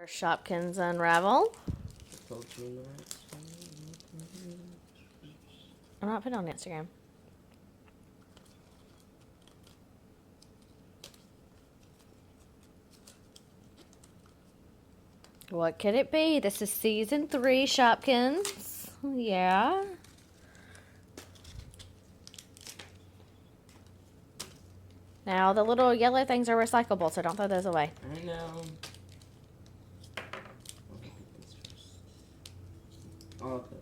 Shopkins Unravel. Told you not. I'm not putting it on Instagram. What could it be? This is season 3 Shopkins. Yeah. Now the little yellow things are recyclable, so don't throw those away. I know. Okay.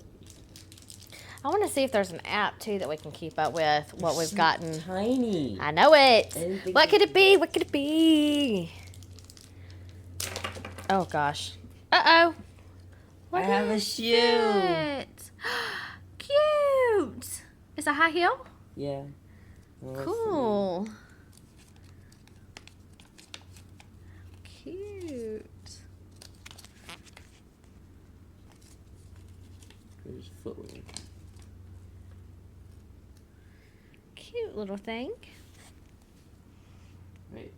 I want to see if there's an app too that we can keep up with what we've gotten. Tiny. I know it. What could it be? What could it be? Oh gosh. Uh-oh. I have a shoe. It? Cute. It's a high heel? Yeah. Well, Cool. Cute. there's footwear. Cute little thing. Right.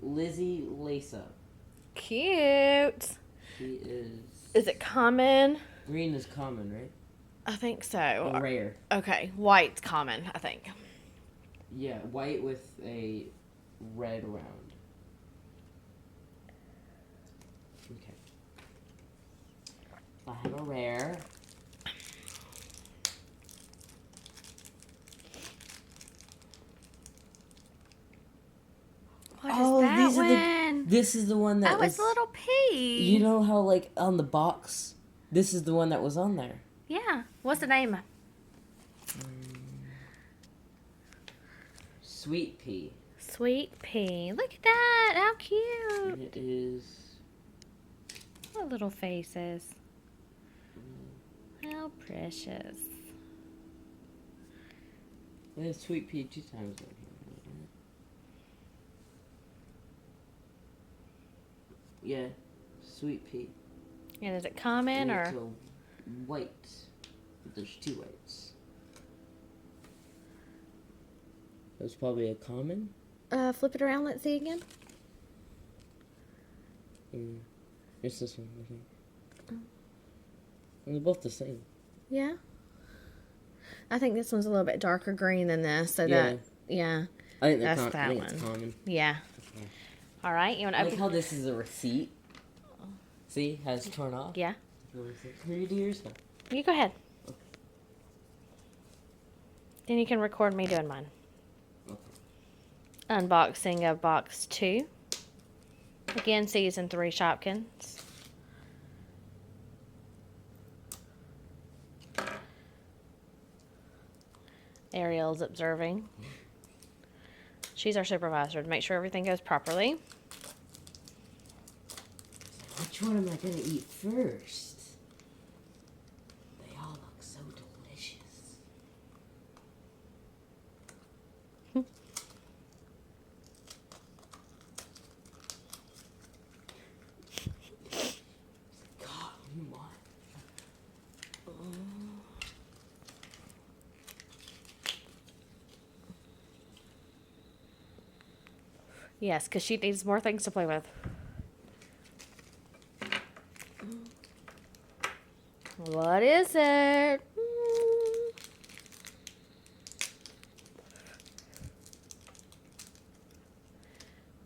Lizzie Lace Up. Cute. She is. Is it common? Green is common, right? I think so. Or rare. Okay, white's common, I think. Yeah, white with a red round. Okay. I have a rare. What is that these one? are this is the one that oh, was. It's a little pea. You know how, like, on the box, this is the one that was on there. Yeah. What's the name? Sweet pea. Sweet pea. Look at that. How cute. It is. What little faces. How precious. There's sweet pea 2 times on here. Yeah, sweet pea. And is it common And or? it's a white. But there's 2 whites. That's probably a common. Flip it around. Let's see again. It's this one, I think. And they're both the same. Yeah. I think this one's a little bit darker green than this, so Yeah. that yeah. I think That's I that think one. it's common. Yeah. Okay. All right. You want to I like open? how this is a receipt. See, has torn off. Yeah. Can you do yours now? You go ahead. Okay. Then you can record me doing mine. Okay. Unboxing of box 2. Again, season 3 Shopkins. Ariel's observing. She's our supervisor to make sure everything goes properly. Which one am I gonna eat first? They all look so delicious. God, come on. Yes, because she needs more things to play with. What is it?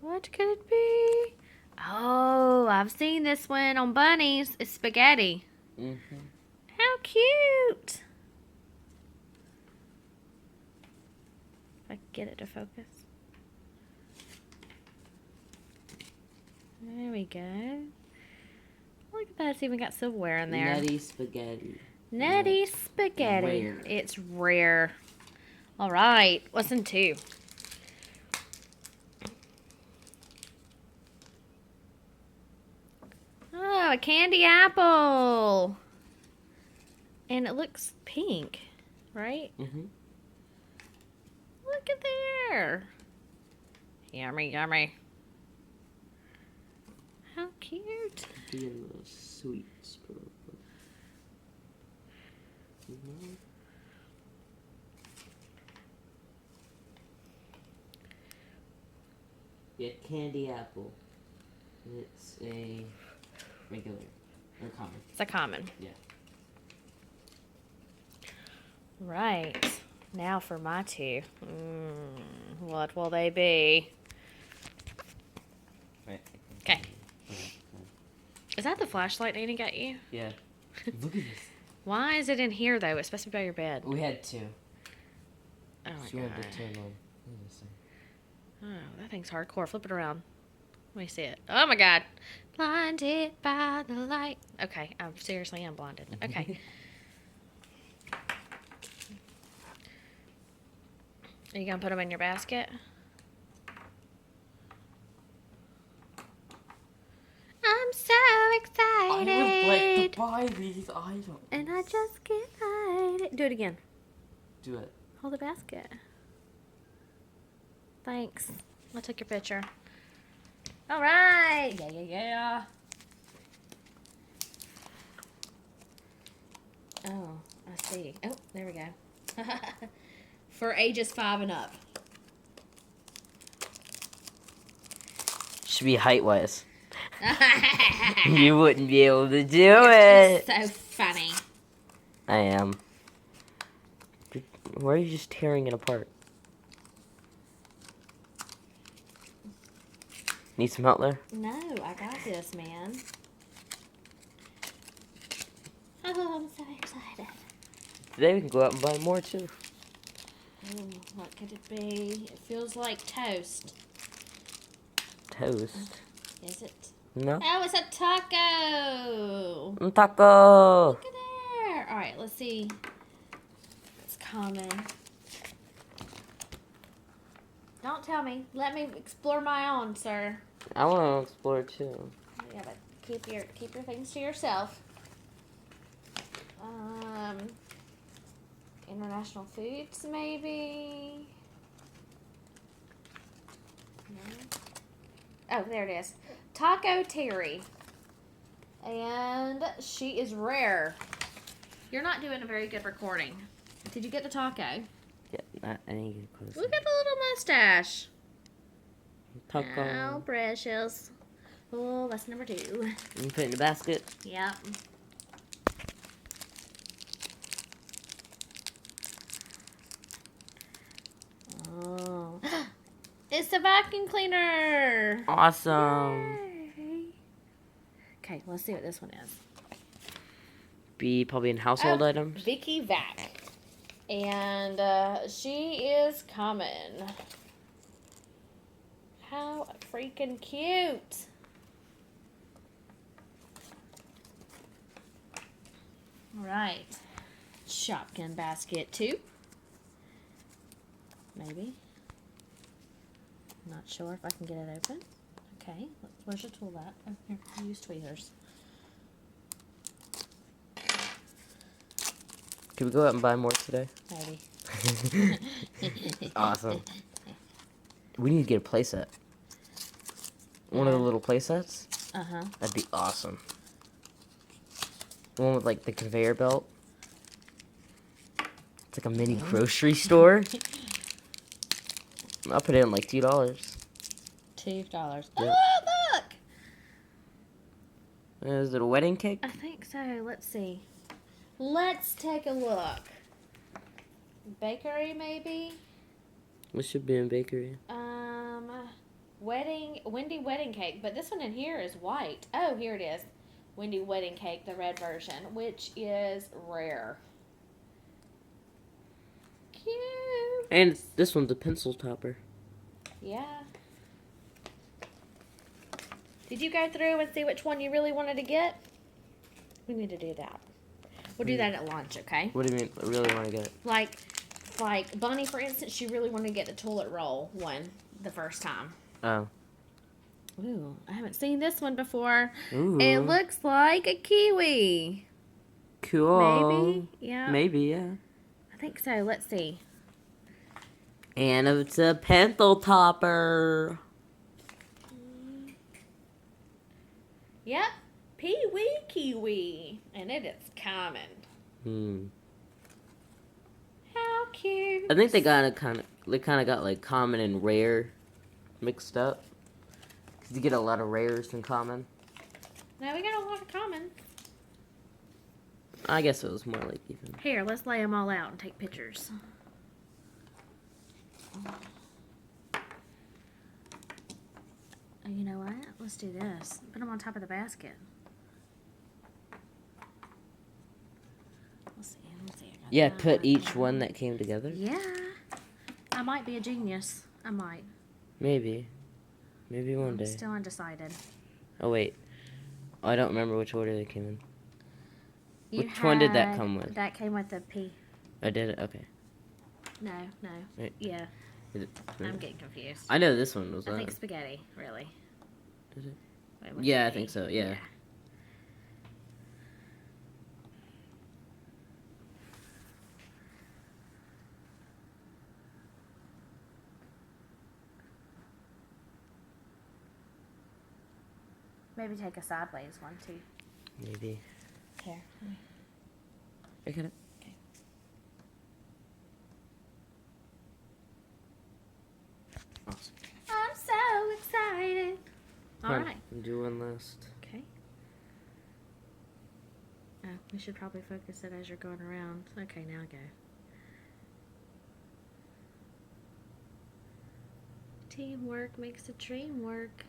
What could it be? Oh, I've seen this one on bunnies. It's spaghetti. Mm-hmm. How cute. If I can get it to focus. There we go. Look at that. It's even got silverware in there. Nutty spaghetti. Nutty spaghetti. Rare. It's rare. All right. What's in 2? Oh, a candy apple. And it looks pink, right? Mm-hmm. Look at there. Yummy, yummy. How cute. Be a little sweet spur. We had candy apple. It's a regular. Or common. It's a common. Yeah. Right. Now for my two. What will they be? Right. Okay. Is that the flashlight Nanny got you? Yeah. Look at this. Why is it in here, though? It's supposed to be by your bed. We had two. Oh, my She God. wanted to turn on. What is this thing? Oh, that thing's hardcore. Flip it around. Let me see it. Oh, my God. Blinded by the light. Okay. I'm seriously, I'm blinded. Okay. Are you going to put them in your basket? I'm so excited. I would like to buy these items. And I just get excited. Do it again. Do it. Hold the basket. Thanks. I took your picture. All right. Yeah. Oh, I see. Oh, there we go. For ages 5 and up. Should be height-wise. You wouldn't be able to do it. So funny. I am. Why are you just tearing it apart? Need some help there? No, I got this, man. Oh, I'm so excited. Today we can go out and buy more too. Ooh, what could it be? It feels like toast. Toast? Is it? No? Oh, it's a taco. Taco! Look at there. All right, let's see. It's common. Don't tell me. Let me explore my own, sir. I want to explore too. Yeah, but keep your things to yourself. International foods, maybe. No. Oh, there it is. Taco Terry. And she is rare. You're not doing a very good recording. Did you get the taco? Yeah, I need to get closer. Look at the little mustache. Taco. Oh, precious. Oh, that's number 2. You put it in the basket. Yep. Oh. It's a vacuum cleaner. Awesome. Yay. Okay, let's see what this one is. Be probably in household Oh, items. Vicky Vac. And she is coming. How freaking cute. All right. Shopkin basket 2. Maybe. Not sure if I can get it open. Okay. Where's your tool at? Oh, here. Use tweezers. Can we go out and buy more today? Maybe. Awesome. We need to get a playset. One of the little playsets? Uh-huh. That'd be awesome. The one with, like, the conveyor belt. It's like a mini grocery store. I'll put it in, like, $2. $2. Yeah. Oh, look! Is it a wedding cake? I think so. Let's see. Let's take a look. Bakery, maybe? What should be in bakery? Wendy wedding cake. But this one in here is white. Oh, here it is. Wendy wedding cake, the red version, which is rare. Cute. And this one's a pencil topper. Yeah. Did you go through and see which one you really wanted to get? We need to do that. We'll do that at lunch, okay? What do you mean? I really want to get it. Like Bonnie, for instance, she really wanted to get the toilet roll one the first time. Oh. Ooh, I haven't seen this one before. Ooh. It looks like a kiwi. Cool. Maybe? Yeah. Maybe, yeah. I think so. Let's see. And it's a pencil topper. Yep. Pee-wee kiwi. And it is common. How cute. I think they kind of got like common and rare mixed up. Did you get a lot of rares in common? Now we got a lot of common. I guess it was more like even. Here, let's lay them all out and take pictures. Oh, you know what? Let's do this. Put them on top of the basket. Let's see. Let's see. I got Yeah, that, put that, each that. one that came together. Yeah. I might be a genius. I might. Maybe. Maybe one I'm day. still undecided. Oh, wait. I don't remember which order they came in. You Which one did that had- come with? That came with the P. I did it? Okay. No. Right. Yeah. Is it, I'm getting confused. I know this one was I on. think spaghetti, really. Is it? Wait, what's Yeah, the I think P? so, yeah. Maybe take a sideways one, too. Maybe. Here. I got it. Okay. Awesome. I'm so excited. All Fine. right. Do one last. Okay. Oh, we should probably focus it as you're going around. Okay, now go. Teamwork makes the dream work.